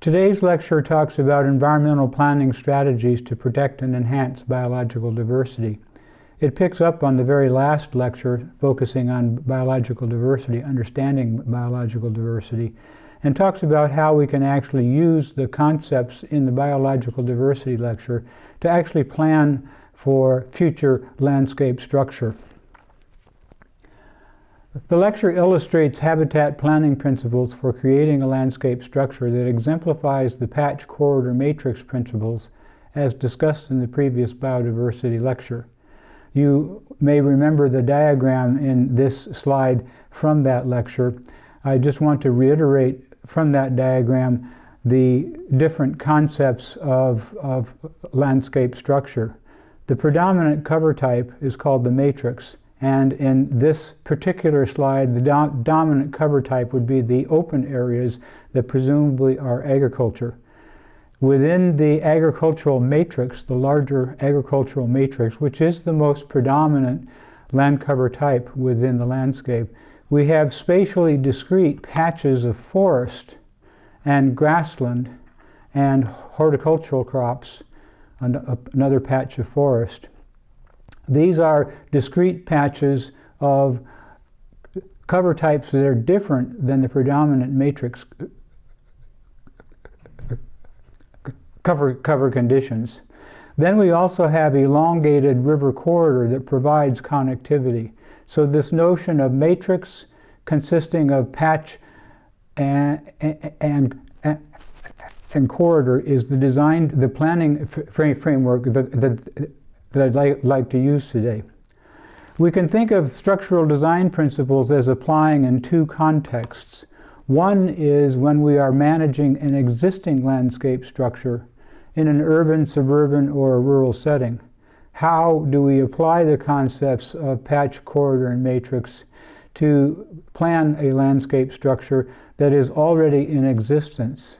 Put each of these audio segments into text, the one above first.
Today's lecture talks about environmental planning strategies to protect and enhance biological diversity. It picks up on the very last lecture, focusing on biological diversity, understanding biological diversity, and talks about how we can actually use the concepts in the biological diversity lecture to actually plan for future landscape structure. The lecture illustrates habitat planning principles for creating a landscape structure that exemplifies the patch corridor matrix principles as discussed in the previous biodiversity lecture. You may remember the diagram in this slide from that lecture. I just want to reiterate from that diagram the different concepts of landscape structure. The predominant cover type is called the matrix. And in this particular slide, the dominant cover type would be the open areas that presumably are agriculture. Within the agricultural matrix, the larger agricultural matrix, which is the most predominant land cover type within the landscape, we have spatially discrete patches of forest and grassland and horticultural crops, another patch of forest. These are discrete patches of cover types that are different than the predominant matrix cover conditions. Then we also have elongated river corridor that provides connectivity. So this notion of matrix consisting of patch and corridor is the planning framework that I'd like to use today. We can think of structural design principles as applying in two contexts. One is when we are managing an existing landscape structure in an urban, suburban, or a rural setting. How do we apply the concepts of patch, corridor, and matrix to plan a landscape structure that is already in existence?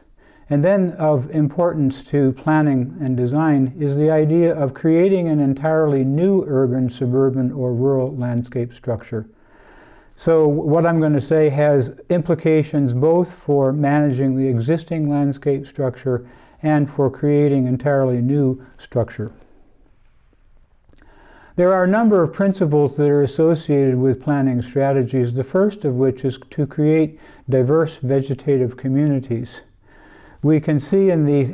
And then of importance to planning and design is the idea of creating an entirely new urban, suburban, or rural landscape structure. So what I'm going to say has implications both for managing the existing landscape structure and for creating entirely new structure. There are a number of principles that are associated with planning strategies, the first of which is to create diverse vegetative communities. We can see in the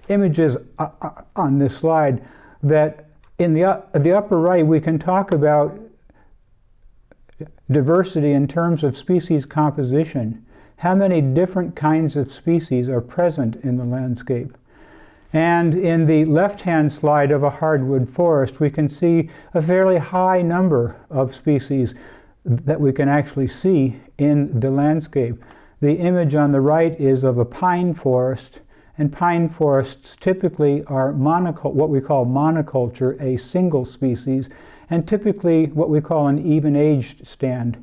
images on this slide that in the upper right we can talk about diversity in terms of species composition. How many different kinds of species are present in the landscape? And in the left-hand slide of a hardwood forest, we can see a fairly high number of species that we can actually see in the landscape. The image on the right is of a pine forest, and pine forests typically are what we call monoculture, a single species, and typically what we call an even-aged stand.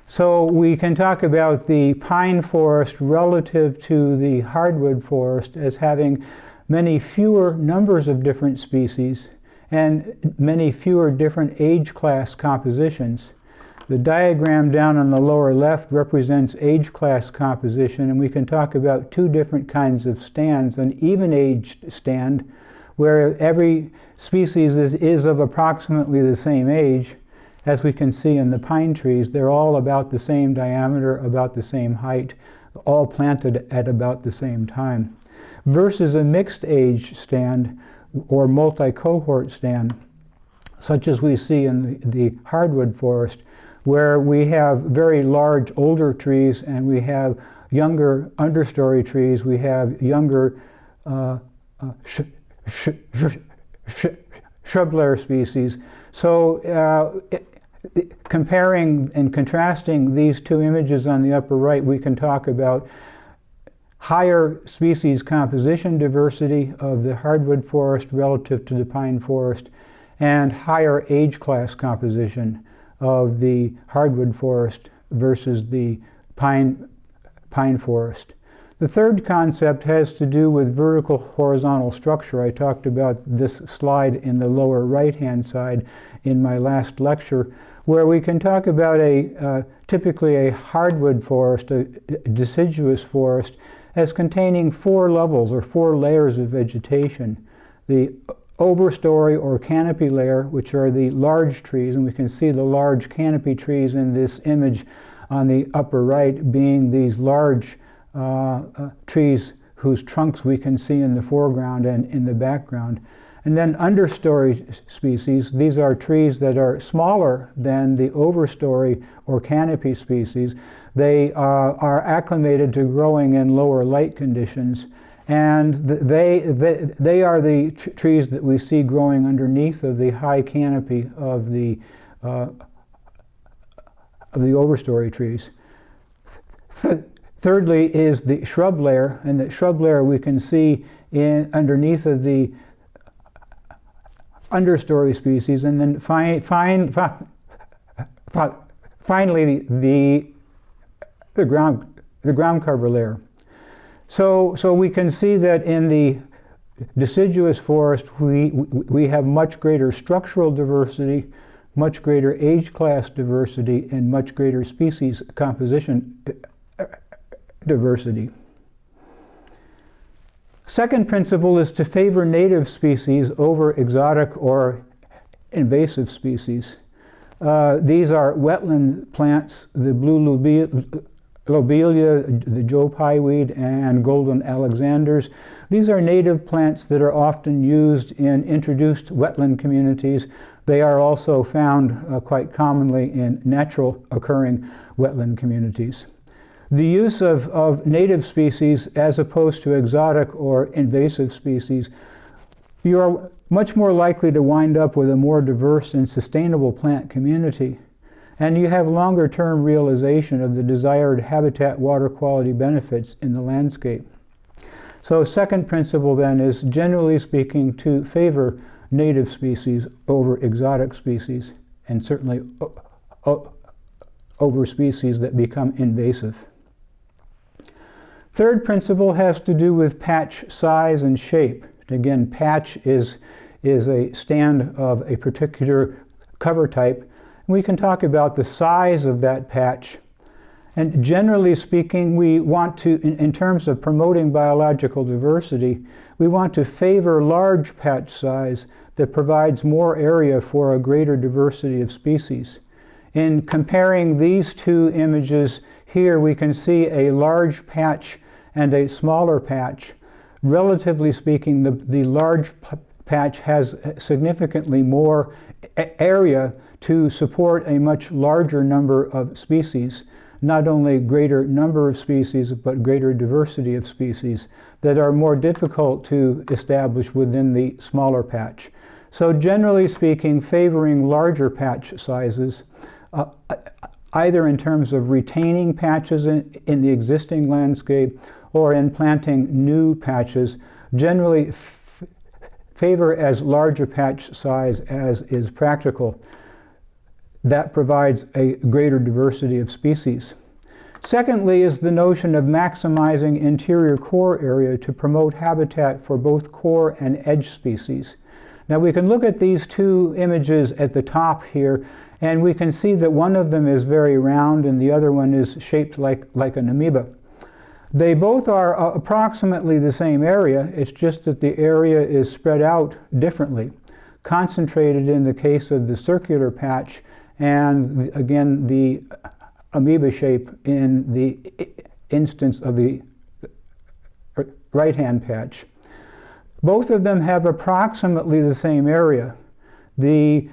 So we can talk about the pine forest relative to the hardwood forest as having many fewer numbers of different species and many fewer different age class compositions. The diagram down on the lower left represents age class composition, and we can talk about two different kinds of stands. An even-aged stand, where every species is of approximately the same age. As we can see in the pine trees, they're all about the same diameter, about the same height, all planted at about the same time. Versus a mixed age stand or multi-cohort stand, such as we see in the hardwood forest, where we have very large older trees and we have younger understory trees, we have younger shrub-layer species. So comparing and contrasting these two images on the upper right, we can talk about higher species composition diversity of the hardwood forest relative to the pine forest, and higher age class composition of the hardwood forest versus the pine forest. The third concept has to do with vertical horizontal structure. I talked about this slide in the lower right-hand side in my last lecture, where we can talk about typically a hardwood forest, a deciduous forest, as containing 4 levels or 4 layers of vegetation. The overstory or canopy layer, which are the large trees, and we can see the large canopy trees in this image on the upper right being these large trees whose trunks we can see in the foreground and in the background. And then understory species, these are trees that are smaller than the overstory or canopy species. They are acclimated to growing in lower light conditions, and they are the trees that we see growing underneath of the high canopy of the overstory trees. Thirdly is the shrub layer, and the shrub layer we can see underneath of the understory species, and then finally the ground cover layer. So we can see that in the deciduous forest we have much greater structural diversity, much greater age class diversity, and much greater species composition diversity. Second principle is to favor native species over exotic or invasive species. These are wetland plants, the blue lobelia, the Joe Pye weed, and golden alexanders. These are native plants that are often used in introduced wetland communities. They are also found quite commonly in natural occurring wetland communities. The use of native species as opposed to exotic or invasive species, you are much more likely to wind up with a more diverse and sustainable plant community, and you have longer term realization of the desired habitat water quality benefits in the landscape. So second principle then is, generally speaking, to favor native species over exotic species, and certainly over species that become invasive. Third principle has to do with patch size and shape. Again, patch is a stand of a particular cover type. We can talk about the size of that patch. And generally speaking, we want to, in terms of promoting biological diversity, we want to favor large patch size that provides more area for a greater diversity of species. In comparing these two images here, we can see a large patch and a smaller patch. Relatively speaking, the large patch has significantly more area to support a much larger number of species, not only greater number of species, but greater diversity of species that are more difficult to establish within the smaller patch. So generally speaking, favoring larger patch sizes, either in terms of retaining patches in the existing landscape or in planting new patches, generally favor as large a patch size as is practical. That provides a greater diversity of species. Secondly is the notion of maximizing interior core area to promote habitat for both core and edge species. Now we can look at these two images at the top here, and we can see that one of them is very round and the other one is shaped like an amoeba. They both are approximately the same area, it's just that the area is spread out differently, concentrated in the case of the circular patch, and again the amoeba shape in the instance of the right-hand patch. Both of them have approximately the same area. The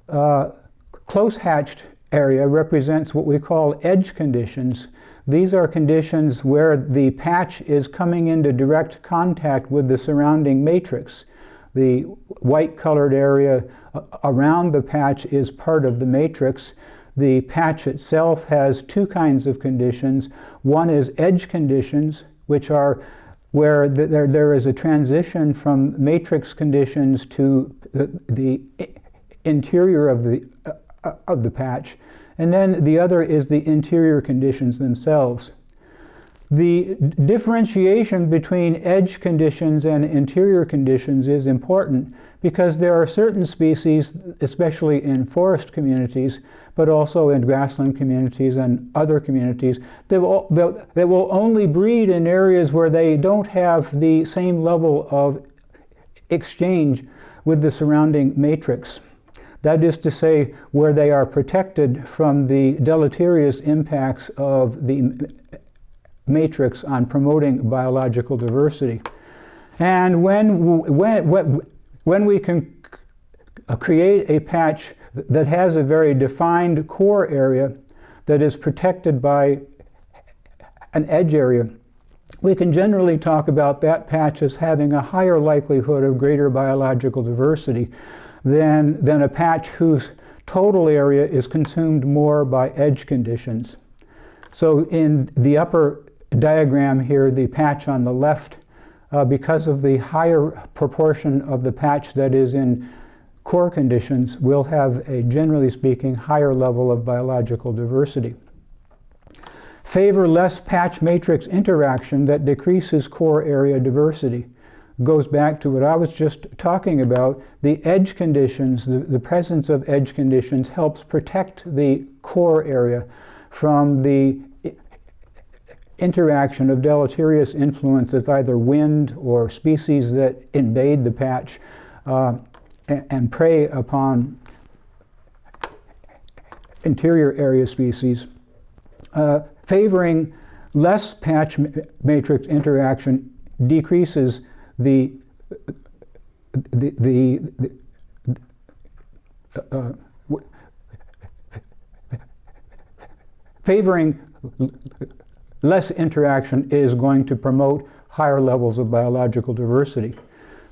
close-hatched area represents what we call edge conditions. These are conditions where the patch is coming into direct contact with the surrounding matrix. The white-colored area around the patch is part of the matrix. The patch itself has two kinds of conditions. One is edge conditions, which are where there is a transition from matrix conditions to the interior of the patch. And then the other is the interior conditions themselves. The differentiation between edge conditions and interior conditions is important because there are certain species, especially in forest communities, but also in grassland communities and other communities, that will only breed in areas where they don't have the same level of exchange with the surrounding matrix. That is to say, where they are protected from the deleterious impacts of the matrix on promoting biological diversity. And when we can create a patch that has a very defined core area that is protected by an edge area, we can generally talk about that patch as having a higher likelihood of greater biological diversity than a patch whose total area is consumed more by edge conditions. So in the upper diagram here, the patch on the left, because of the higher proportion of the patch that is in core conditions, will have a, generally speaking, higher level of biological diversity. Favor less patch matrix interaction that decreases core area diversity. Goes back to what I was just talking about. The edge conditions, the presence of edge conditions helps protect the core area from the interaction of deleterious influences, either wind or species that invade the patch and prey upon interior area species. Favoring less patch matrix interaction decreases favoring less interaction is going to promote higher levels of biological diversity.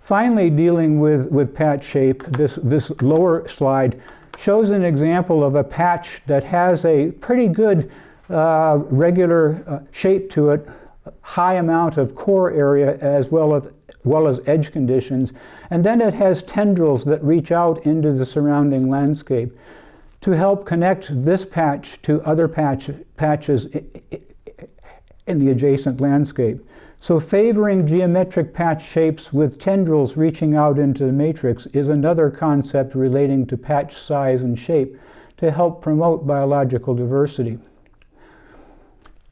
Finally, dealing with patch shape, this lower slide shows an example of a patch that has a pretty good regular shape to it, high amount of core area as well as edge conditions, and then it has tendrils that reach out into the surrounding landscape to help connect this patch to other patches in the adjacent landscape. So favoring geometric patch shapes with tendrils reaching out into the matrix is another concept relating to patch size and shape to help promote biological diversity.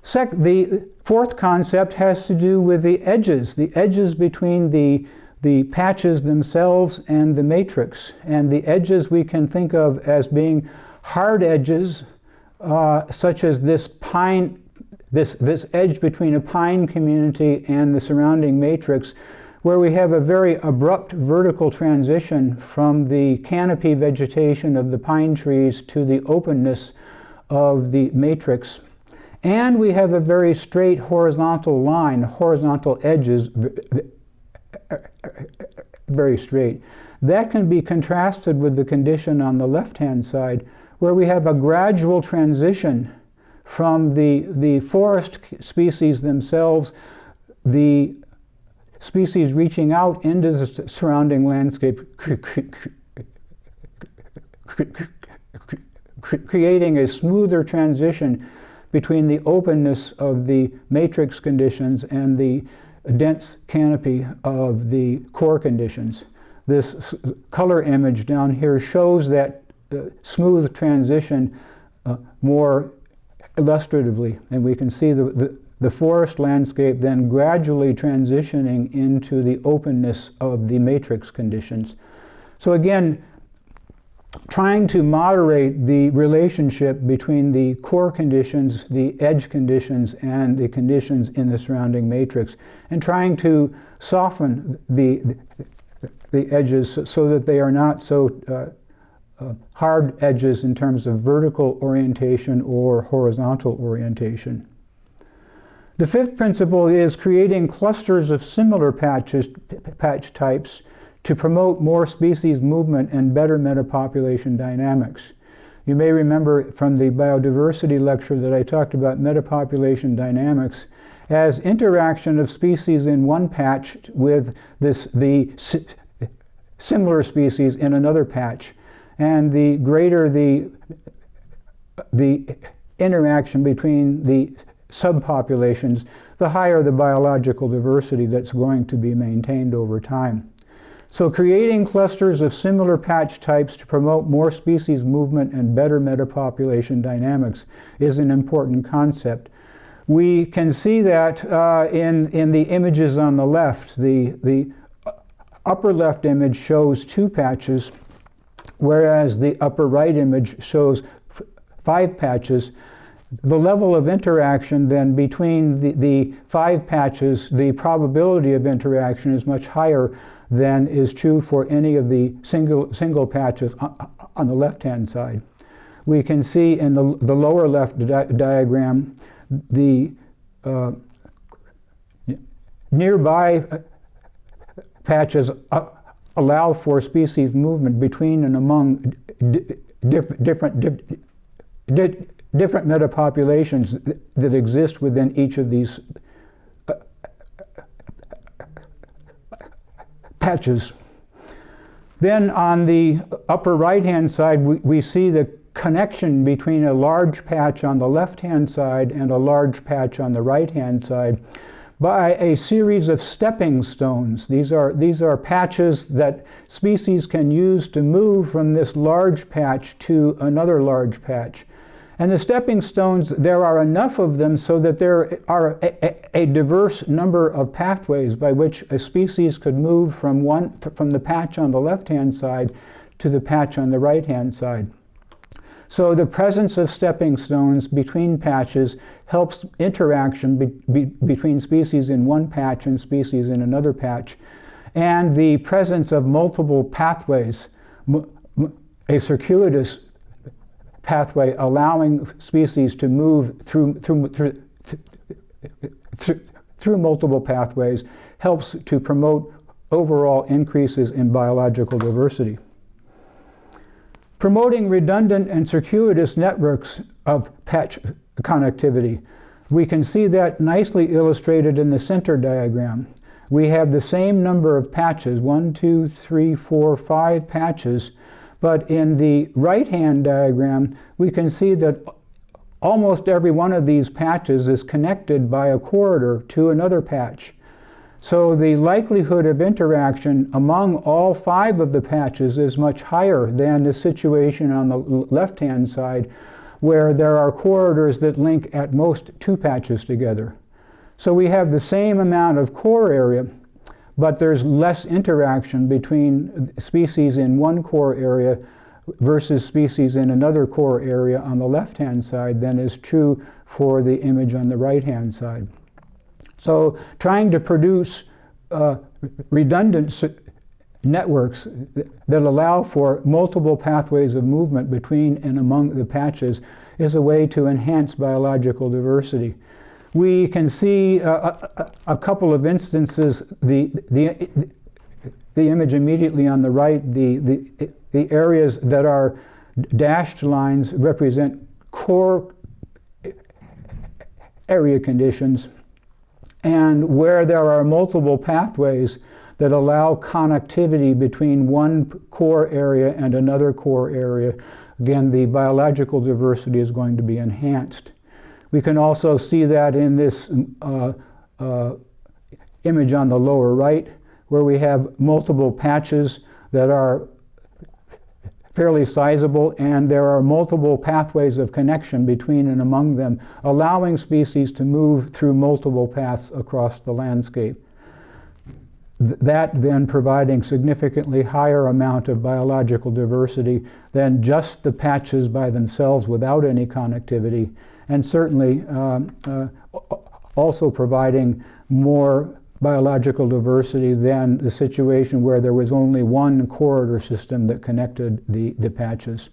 The fourth concept has to do with the edges between the patches themselves and the matrix. And the edges we can think of as being hard edges, such as this edge between a pine community and the surrounding matrix, where we have a very abrupt vertical transition from the canopy vegetation of the pine trees to the openness of the matrix. And we have a very straight horizontal line, horizontal edges, very straight. That can be contrasted with the condition on the left-hand side, where we have a gradual transition from the forest species themselves, the species reaching out into the surrounding landscape, creating a smoother transition between the openness of the matrix conditions and the dense canopy of the core conditions. This color image down here shows that smooth transition more illustratively, and we can see the forest landscape then gradually transitioning into the openness of the matrix conditions. So again, trying to moderate the relationship between the core conditions, the edge conditions, and the conditions in the surrounding matrix, and trying to soften the edges so that they are not so hard edges in terms of vertical orientation or horizontal orientation. The fifth principle is creating clusters of similar patch types to promote more species movement and better metapopulation dynamics. You may remember from the biodiversity lecture that I talked about metapopulation dynamics as interaction of species in one patch with the similar species in another patch. And the greater the interaction between the subpopulations, the higher the biological diversity that's going to be maintained over time. So creating clusters of similar patch types to promote more species movement and better metapopulation dynamics is an important concept. We can see that in the images on the left. The upper left image shows 2 patches, whereas the upper right image shows 5 patches. The level of interaction then between the 5 patches, the probability of interaction is much higher than is true for any of the single patches on the left-hand side. We can see in the lower left diagram the nearby patches allow for species movement between and among different metapopulations that exist within each of these patches. Then on the upper right-hand side, we see the connection between a large patch on the left-hand side and a large patch on the right-hand side by a series of stepping stones. These are patches that species can use to move from this large patch to another large patch. And the stepping stones, there are enough of them so that there are a diverse number of pathways by which a species could move from the patch on the left-hand side to the patch on the right-hand side. So the presence of stepping stones between patches helps interaction between species in one patch and species in another patch. And the presence of multiple pathways, a circuitous pathway allowing species to move through multiple pathways, helps to promote overall increases in biological diversity. Promoting redundant and circuitous networks of patch connectivity. We can see that nicely illustrated in the center diagram. We have the same number of patches, 1, 2, 3, 4, 5 patches, but in the right-hand diagram, we can see that almost every one of these patches is connected by a corridor to another patch. So the likelihood of interaction among all 5 of the patches is much higher than the situation on the left-hand side, where there are corridors that link at most 2 patches together. So we have the same amount of core area, but there's less interaction between species in one core area versus species in another core area on the left-hand side than is true for the image on the right-hand side. So trying to produce redundant networks that allow for multiple pathways of movement between and among the patches is a way to enhance biological diversity. We can see a couple of instances. The image immediately on the right, the areas that are dashed lines represent core area conditions, and where there are multiple pathways that allow connectivity between one core area and another core area, again, the biological diversity is going to be enhanced. We can also see that in this image on the lower right, where we have multiple patches that are fairly sizable, and there are multiple pathways of connection between and among them, allowing species to move through multiple paths across the landscape. That then providing significantly higher amount of biological diversity than just the patches by themselves without any connectivity, and certainly also providing more biological diversity than the situation where there was only one corridor system that connected the patches.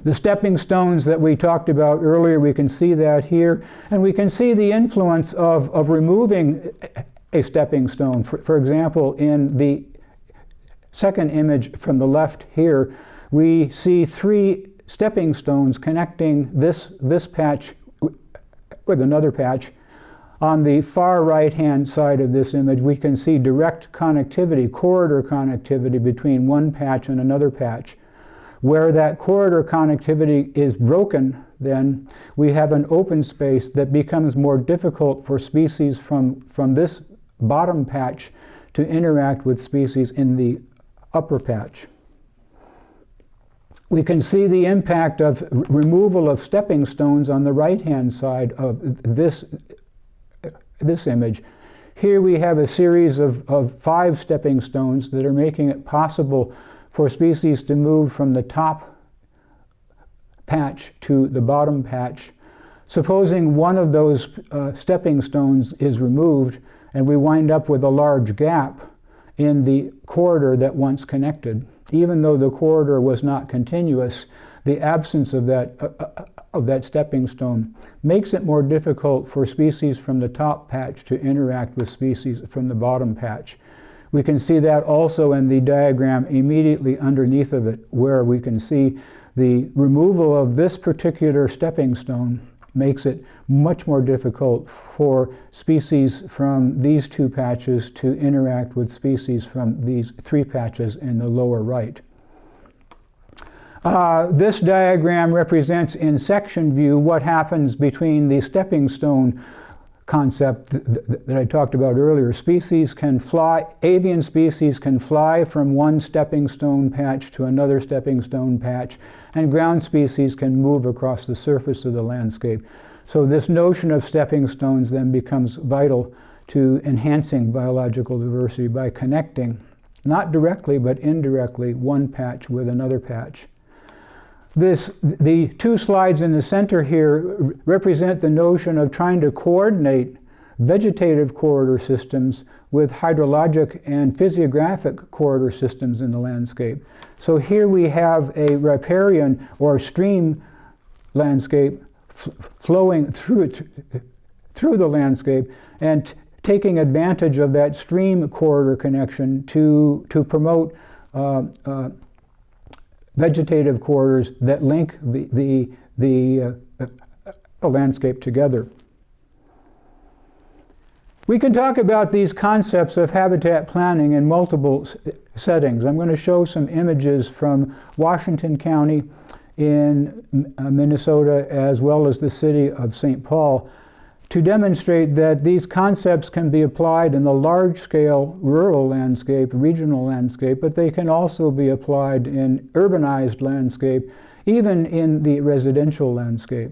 The stepping stones that we talked about earlier, we can see that here, and we can see the influence of removing a stepping stone. For example, in the second image from the left here, we see 3 stepping stones connecting this patch with another patch. On the far right-hand side of this image, we can see direct connectivity, corridor connectivity between one patch and another patch. Where that corridor connectivity is broken, then we have an open space that becomes more difficult for species from this bottom patch to interact with species in the upper patch. We can see the impact of removal of stepping stones on the right-hand side of this image. Here we have a series of 5 stepping stones that are making it possible for species to move from the top patch to the bottom patch. Supposing one of those stepping stones is removed and we wind up with a large gap in the corridor that once connected. Even though the corridor was not continuous, the absence of that stepping stone makes it more difficult for species from the top patch to interact with species from the bottom patch. We can see that also in the diagram immediately underneath of it, where we can see the removal of this particular stepping stone makes it much more difficult for species from these 2 patches to interact with species from these 3 patches in the lower right. This diagram represents in section view what happens between the stepping stone concept that I talked about earlier. Species can fly, avian species can fly from one stepping stone patch to another stepping stone patch, and ground species can move across the surface of the landscape. So this notion of stepping stones then becomes vital to enhancing biological diversity by connecting, not directly but indirectly, one patch with another patch. The 2 slides in the center here represent the notion of trying to coordinate vegetative corridor systems with hydrologic and physiographic corridor systems in the landscape. So here we have a riparian or stream landscape flowing through the landscape and taking advantage of that stream corridor connection to promote vegetative corridors that link the landscape together. We can talk about these concepts of habitat planning in multiple settings. I'm going to show some images from Washington County in Minnesota, as well as the city of St. Paul, to demonstrate that these concepts can be applied in the large-scale rural landscape, regional landscape, but they can also be applied in urbanized landscape, even in the residential landscape.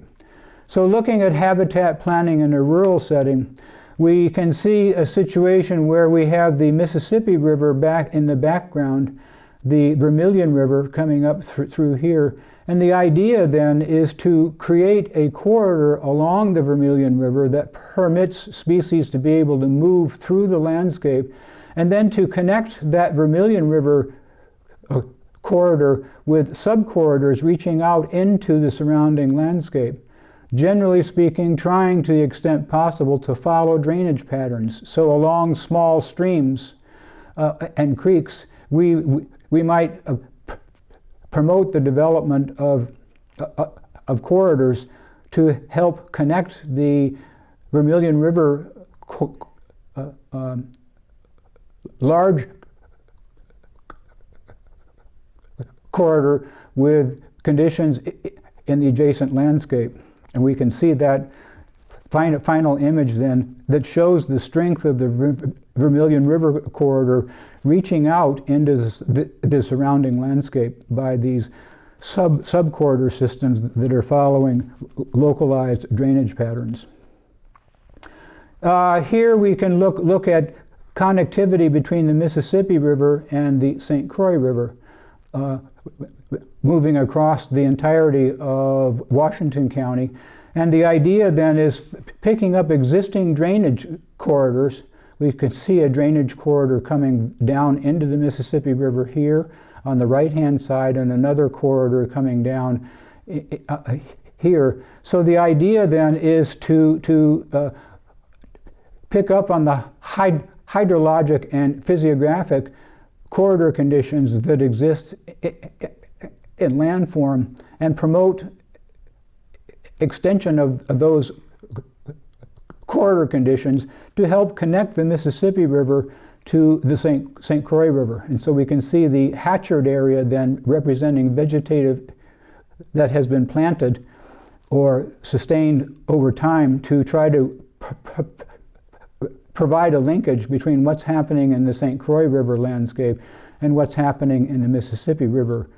So looking at habitat planning in a rural setting, we can see a situation where we have the Mississippi River back in the background, the Vermilion River coming up through here, and the idea then is to create a corridor along the Vermilion River that permits species to be able to move through the landscape, and then to connect that Vermilion River corridor with subcorridors reaching out into the surrounding landscape. Generally speaking, trying to the extent possible to follow drainage patterns. So along small streams and creeks, we might promote the development of corridors to help connect the Vermilion River large corridor with conditions in the adjacent landscape. And we can see that final image then that shows the strength of the Vermilion River corridor reaching out into the surrounding landscape by these sub-corridor systems that are following localized drainage patterns. Here we can look at connectivity between the Mississippi River and the St. Croix River, moving across the entirety of Washington County. And the idea then is picking up existing drainage corridors. We can see a drainage corridor coming down into the Mississippi River here on the right-hand side, and another corridor coming down here. So the idea then is to pick up on the hydrologic and physiographic corridor conditions that exist in landform and promote extension of those corridor conditions to help connect the Mississippi River to the St. Croix River. And so we can see the hatchered area then representing vegetative that has been planted or sustained over time to try to provide a linkage between what's happening in the St. Croix River landscape and what's happening in the Mississippi River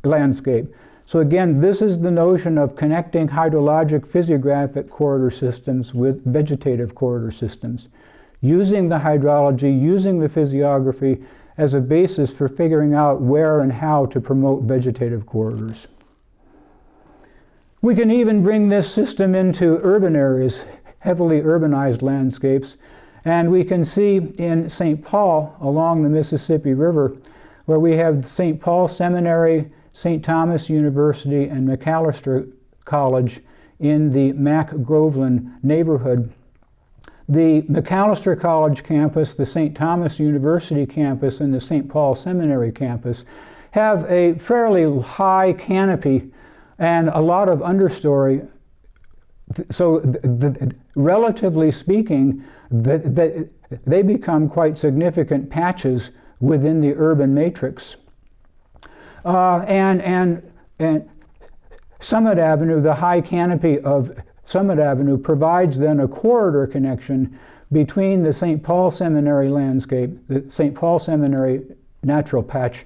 landscape. So again, this is the notion of connecting hydrologic physiographic corridor systems with vegetative corridor systems, using the hydrology, using the physiography as a basis for figuring out where and how to promote vegetative corridors. We can even bring this system into urban areas, heavily urbanized landscapes, and we can see in St. Paul along the Mississippi River, where we have St. Paul Seminary, St. Thomas University, and Macalester College in the Mac-Groveland neighborhood. The Macalester College campus, the St. Thomas University campus, and the St. Paul Seminary campus have a fairly high canopy and a lot of understory. So relatively speaking, they become quite significant patches within the urban matrix. And Summit Avenue, the high canopy of Summit Avenue, provides then a corridor connection between the St. Paul Seminary landscape, the St. Paul Seminary natural patch,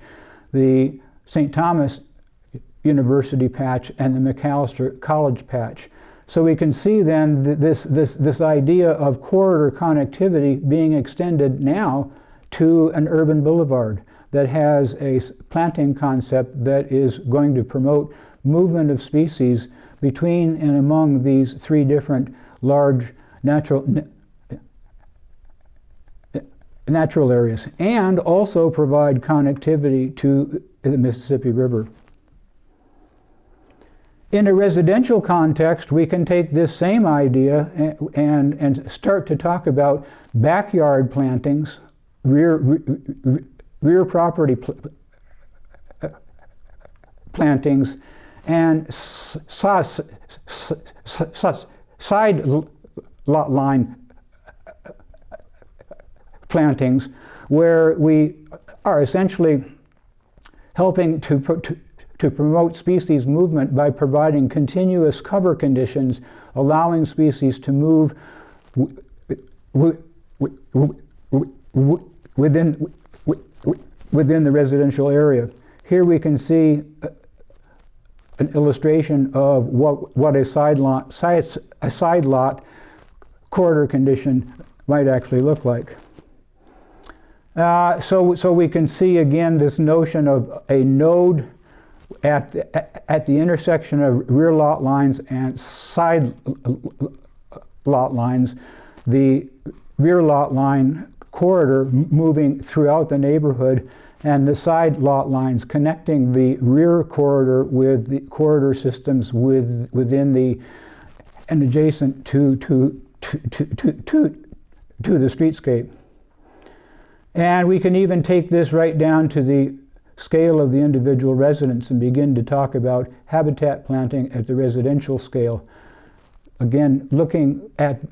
the St. Thomas University patch, and the Macalester College patch. So we can see then this idea of corridor connectivity being extended now to an urban boulevard that has a planting concept that is going to promote movement of species between and among these three different large natural areas, and also provide connectivity to the Mississippi River. In a residential context, we can take this same idea and start to talk about backyard plantings, rear property plantings, and side lot line plantings, where we are essentially helping to promote species movement by providing continuous cover conditions, allowing species to move within the residential area. Here we can see an illustration of what a side lot corridor condition might actually look like. So we can see again this notion of a node at the intersection of rear lot lines and side lot lines, the rear lot line corridor moving throughout the neighborhood, and the side lot lines connecting the rear corridor with the corridor systems within the and adjacent to the streetscape. And we can even take this right down to the scale of the individual residents and begin to talk about habitat planting at the residential scale. Again, looking at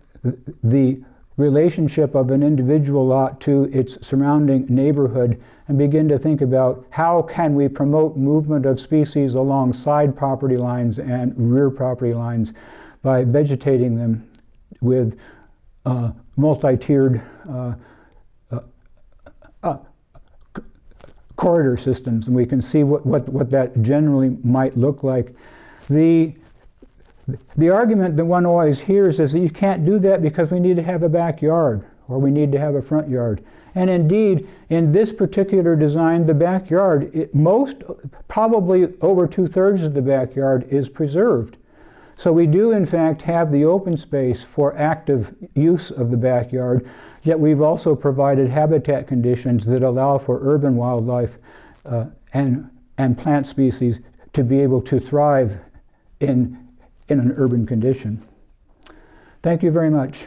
the relationship of an individual lot to its surrounding neighborhood, and begin to think about how can we promote movement of species along side property lines and rear property lines by vegetating them with multi-tiered corridor systems, and we can see what that generally might look like. The argument that one always hears is that you can't do that because we need to have a backyard or we need to have a front yard. And indeed, in this particular design, the backyard, probably over 2/3 of the backyard is preserved. So we do in fact have the open space for active use of the backyard, yet we've also provided habitat conditions that allow for urban wildlife and plant species to be able to thrive in an urban condition. Thank you very much.